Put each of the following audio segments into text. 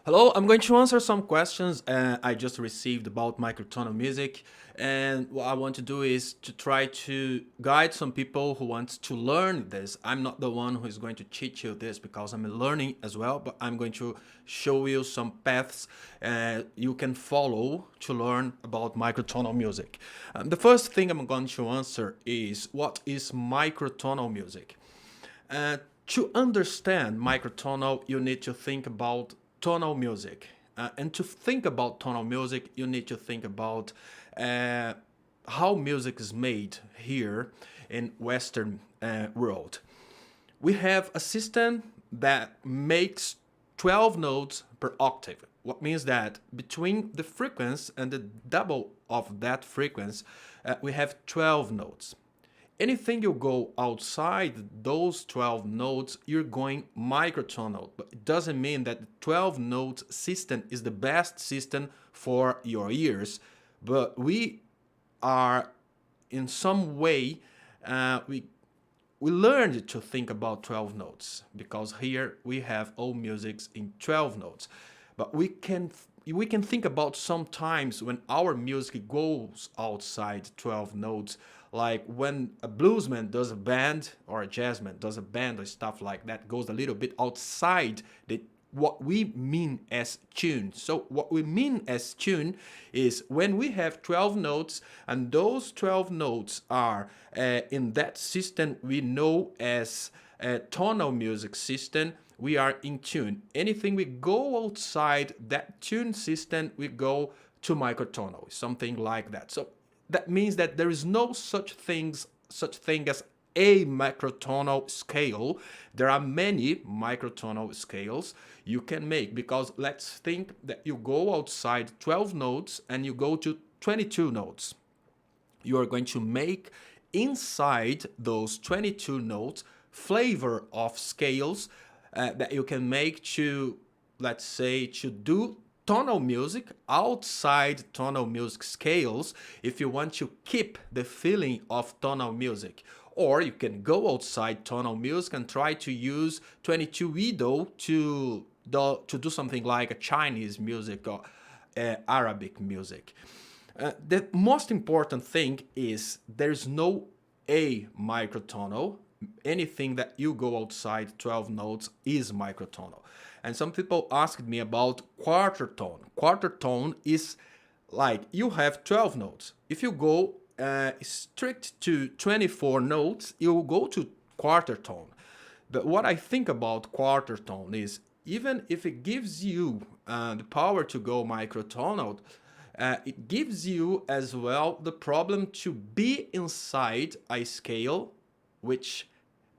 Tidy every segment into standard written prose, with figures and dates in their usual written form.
Hello, I'm going to answer some questions I just received about microtonal music. And what I want to do is to try to guide some people who want to learn this. I'm not the one who is going to teach you this because I'm learning as well, but I'm going to show you some paths you can follow to learn about microtonal music. The first thing I'm going to answer is what is microtonal music? Uh, to understand microtonal, you need to think about tonal music. And to think about tonal music, you need to think about uh, how music is made here in Western world. We have a system that makes 12 notes per octave. What means that between the frequency and the double of that frequency, we have 12 notes. Anything you go outside those 12 notes, you're going microtonal. But it doesn't mean that the 12 note system is the best system for your ears. But we are, in some way, we learned to think about 12 notes because here we have all musics in 12 notes. But we can think about sometimes when our music goes outside 12 notes, like when a bluesman does a band or a jazzman does a band or stuff like that, goes a little bit outside the what we mean as tune. So what we mean as tune is when we have 12 notes and those 12 notes are in that system we know as a tonal music system, we are in tune. Anything we go outside that tune system, we go to microtonal, something like that. So that means that there is no such thing as a microtonal scale. There are many microtonal scales you can make because let's think that you go outside 12 notes and you go to 22 notes. You are going to make inside those 22 notes flavor of scales that you can make to, let's say, to do tonal music outside tonal music scales if you want to keep the feeling of tonal music. Or you can go outside tonal music and try to use 22 Edo to do something like a Chinese music or Arabic music. The most important thing is there's no a microtonal. Anything that you go outside 12 notes is microtonal. And some people asked me about quarter tone. Quarter tone is like you have 12 notes. If you go strict to 24 notes, you go to quarter tone. But what I think about quarter tone is even if it gives you the power to go microtonal, it gives you as well the problem to be inside a scale which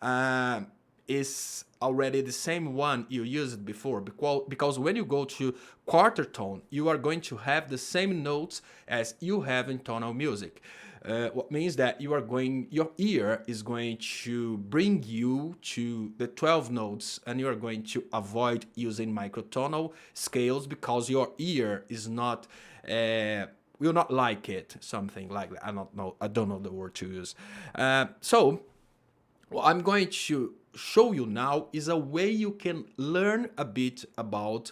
uh, is already the same one you used before, because when you go to quarter tone you are going to have the same notes as you have in tonal music. What means that your ear is going to bring you to the 12 notes and you are going to avoid using microtonal scales because your ear is not will not like it, something like that. I don't know the word to use. So what I'm going to show you now is a way you can learn a bit about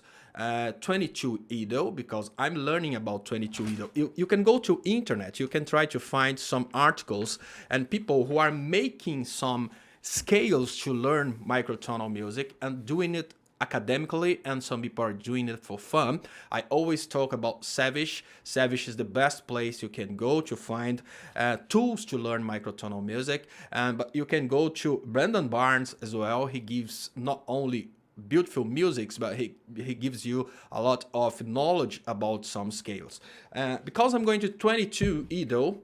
22 Edo, because I'm learning about 22 Edo. You can go to internet, you can try to find some articles and people who are making some scales to learn microtonal music and doing it academically, and some people are doing it for fun. I always talk about Savage. Savage is the best place you can go to find tools to learn microtonal music. But you can go to Brandon Barnes as well. He gives not only beautiful musics, but he gives you a lot of knowledge about some scales. Because I'm going to 22 Edo,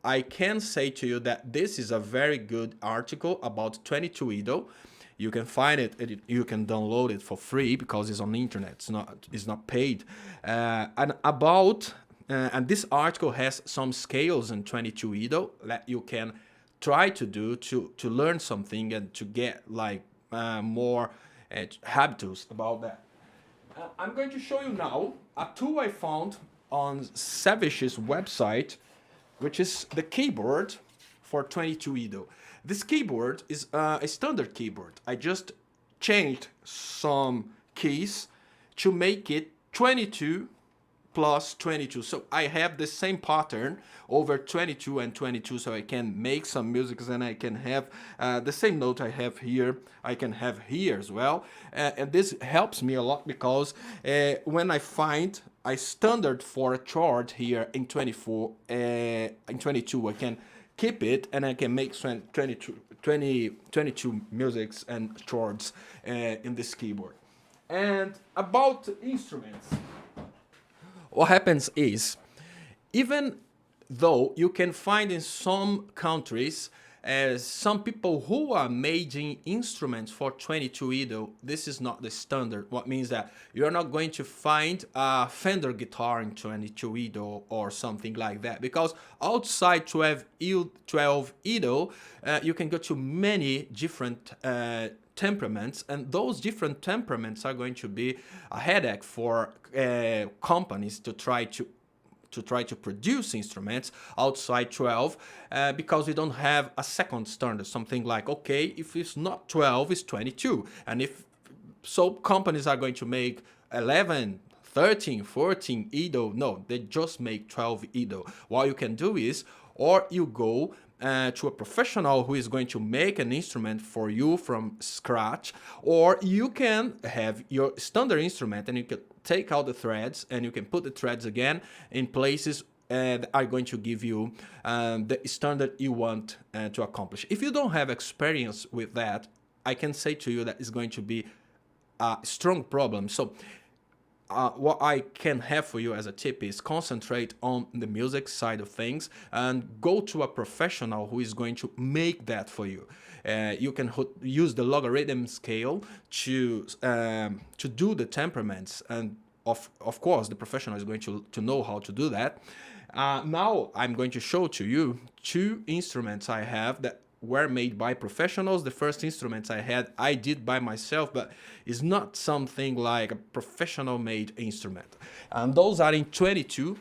I can say to you that this is a very good article about 22 Edo. You can find it, you can download it for free because it's on the internet. It's not paid. And this article has some scales in 22 Edo that you can try to do to learn something and to get like more habits about that. I'm going to show you now a tool I found on Savage's website, which is the keyboard for 22 Edo. This keyboard is a standard keyboard. I just changed some keys to make it 22 plus 22. So I have the same pattern over 22 and 22, so I can make some music, and I can have the same note I have here, I can have here as well. And this helps me a lot because when I find a standard for a chord here in 24, in 22, I can keep it and I can make 22 musics and chords in this keyboard. And about instruments, what happens is, even though you can find in some countries some people who are making instruments for 22 Edo, this is not the standard. What means that you're not going to find a Fender guitar in 22 Edo or something like that, because outside 12 Edo, you can go to many different temperaments, and those different temperaments are going to be a headache for companies to try to produce instruments outside 12 because we don't have a second standard, something like, okay, if it's not 12, it's 22. And if so, companies are going to make 11, 13, 14 Edo. No, they just make 12 Edo. What you can do is, or you go to a professional who is going to make an instrument for you from scratch, or you can have your standard instrument and you can take out the threads and you can put the threads again in places that are going to give you the standard you want to accomplish. If you don't have experience with that, I can say to you that it's going to be a strong problem. So what I can have for you as a tip is concentrate on the music side of things and go to a professional who is going to make that for you. You can use the logarithm scale to do the temperaments, and of course the professional is going to know how to do that. Now I'm going to show to you two instruments I have that were made by professionals. The first instruments I did by myself, but it's not something like a professional made instrument. And those are in 22.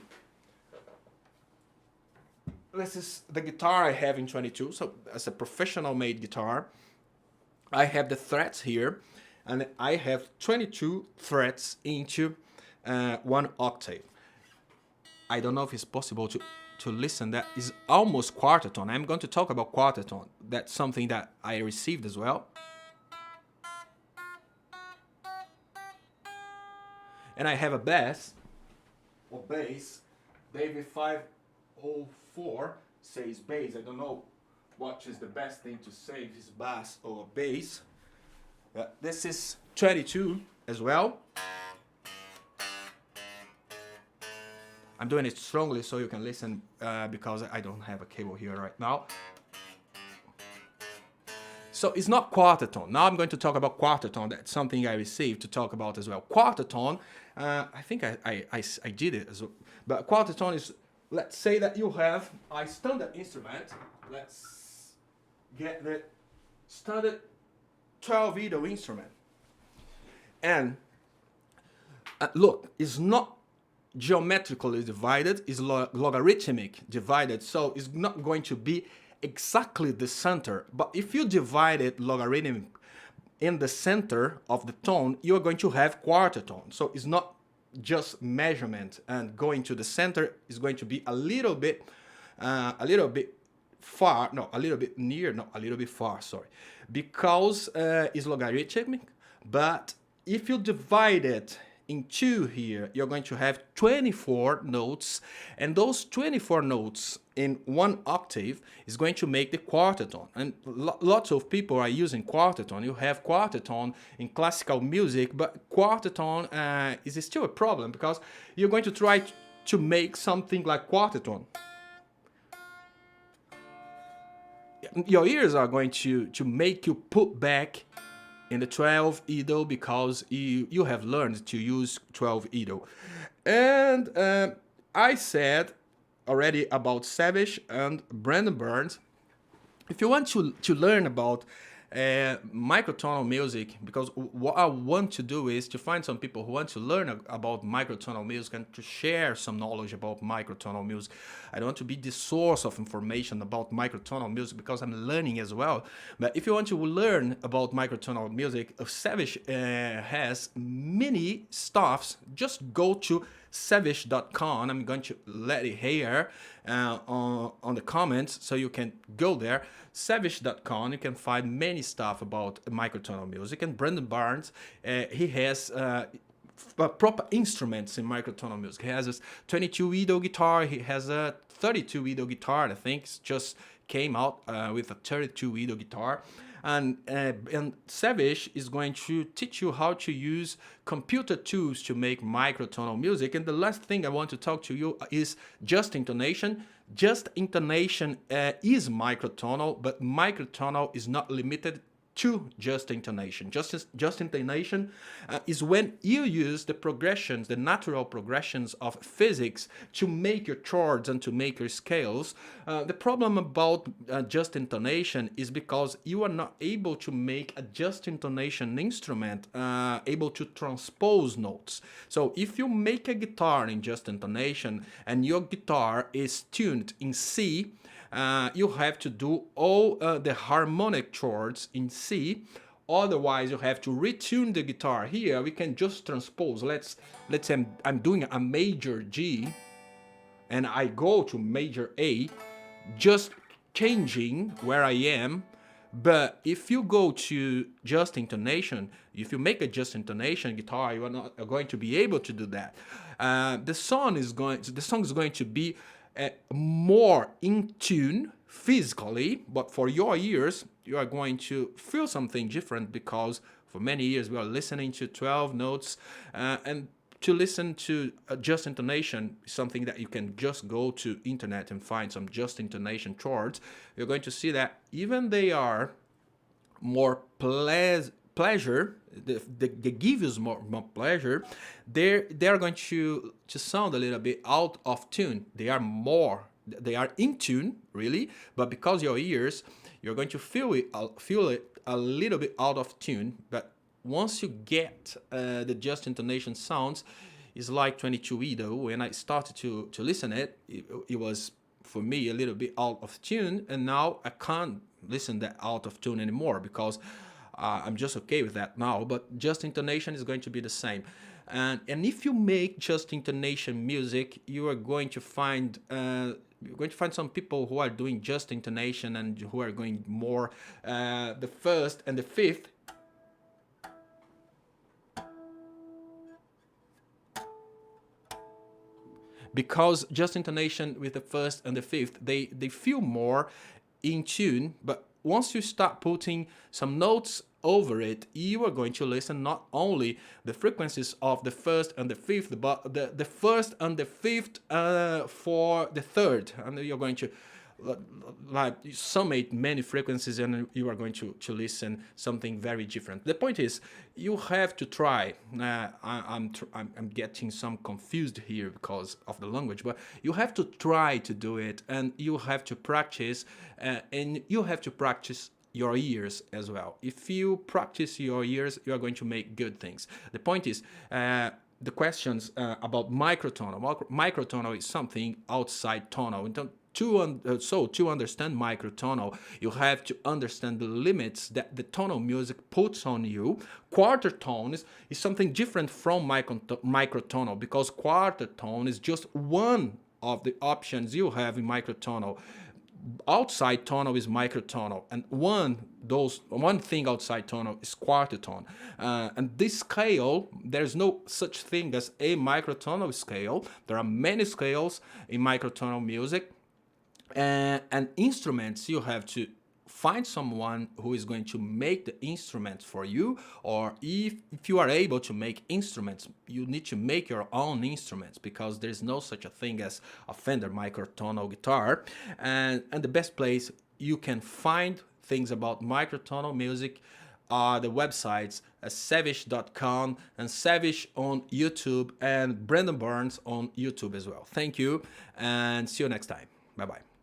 This is the guitar I have in 22. So as a professional made guitar, I have the frets here, and I have 22 frets into one octave. I don't know if it's possible to listen. That is almost quarter tone. I'm going to talk about quarter tone. That's something that I received as well. And I have a bass, or bass. David 504 says bass. I don't know what is the best thing to say, if it's bass or bass. This is 22 as well. I'm doing it strongly so you can listen because I don't have a cable here right now. So it's not quarter tone. Now I'm going to talk about quarter tone. That's something I received to talk about as well. Quarter tone, I think I did it as well. But quarter tone is, let's say that you have a standard instrument. Let's get the standard 12 Edo instrument. And look, it's not geometrically divided, is logarithmic divided, so it's not going to be exactly the center. But if you divide it logarithmic in the center of the tone, you are going to have quarter tone. So it's not just measurement and going to the center. Is going to be a little bit far, no, a little bit near, no, a little bit far, sorry, because it's logarithmic. But if you divide it in two here, you're going to have 24 notes, and those 24 notes in one octave is going to make the quarter tone. And lots of people are using quarter tone. You have quarter tone in classical music, but quarter tone is still a problem because you're going to try to make something like quarter tone. Your ears are going to make you put back in the 12 Edo because you have learned to use 12 Edo. And I said already about Savage and Brandon Burns. If you want to learn about Microtonal music, because what I want to do is to find some people who want to learn about microtonal music and to share some knowledge about microtonal music. I don't want to be the source of information about microtonal music because I'm learning as well. But if you want to learn about microtonal music, Savage has many stuffs. Just go to savage.com. I'm going to let it here on the comments so you can go there. Savage.com, you can find many stuff about microtonal music. And Brandon Barnes, he has proper instruments in microtonal music. He has a 22 Edo guitar, he has a 32 Edo guitar, I think it's just came out with a 32 Edo guitar. And Savage is going to teach you how to use computer tools to make microtonal music. And the last thing I want to talk to you is just intonation. Just intonation is microtonal, but microtonal is not limited to just intonation. Just intonation is when you use the progressions, the natural progressions of physics to make your chords and to make your scales. The problem about just intonation is because you are not able to make a just intonation instrument able to transpose notes. So if you make a guitar in just intonation and your guitar is tuned in C, you have to do all the harmonic chords in C. Otherwise, you have to retune the guitar. Here, we can just transpose. Let's say I'm doing a major G, and I go to major A, just changing where I am. But if you go to just intonation, if you make a just intonation guitar, you are not going to be able to do that. The song is going to be more in tune physically, but for your ears, you are going to feel something different because for many years we are listening to 12 notes and to listen to just intonation is something that you can just go to internet and find some just intonation chords. You're going to see that even they are more pleasure, they give you more pleasure, they're going to sound a little bit out of tune. They are in tune really, but because your ears, you're going to feel it a little bit out of tune. But once you get the just intonation sounds, it's like 22 Edo. When I started to listen it was for me a little bit out of tune, and now I can't listen that out of tune anymore because I'm just okay with that now. But just intonation is going to be the same. And if you make just intonation music, you are going to find some people who are doing just intonation and who are going more the first and the fifth. Because just intonation with the first and the fifth, they feel more in tune. But once you start putting some notes over it, you are going to listen not only the frequencies of the first and the fifth, but the first and the fifth for the third. And you're going to like summate many frequencies, and you are going to listen something very different. The point is, you have to try. I'm getting some confused here because of the language, but you have to try to do it, and you have to practice, and you have to practice your ears as well. If you practice your ears, you are going to make good things. The point is, the questions about microtonal. Microtonal is something outside tonal. To understand microtonal, you have to understand the limits that the tonal music puts on you. Quarter tone is something different from microtonal, because quarter tone is just one of the options you have in microtonal. Outside tonal is microtonal, and one thing outside tonal is quarter tone. And this scale, there's no such thing as a microtonal scale. There are many scales in microtonal music. And instruments, you have to find someone who is going to make the instruments for you, or if you are able to make instruments, you need to make your own instruments, because there's no such a thing as a Fender microtonal guitar. And the best place you can find things about microtonal music are the websites savage.com and Savage on YouTube, and Brandon Barnes on YouTube as well. Thank you, and see you next time. Bye bye.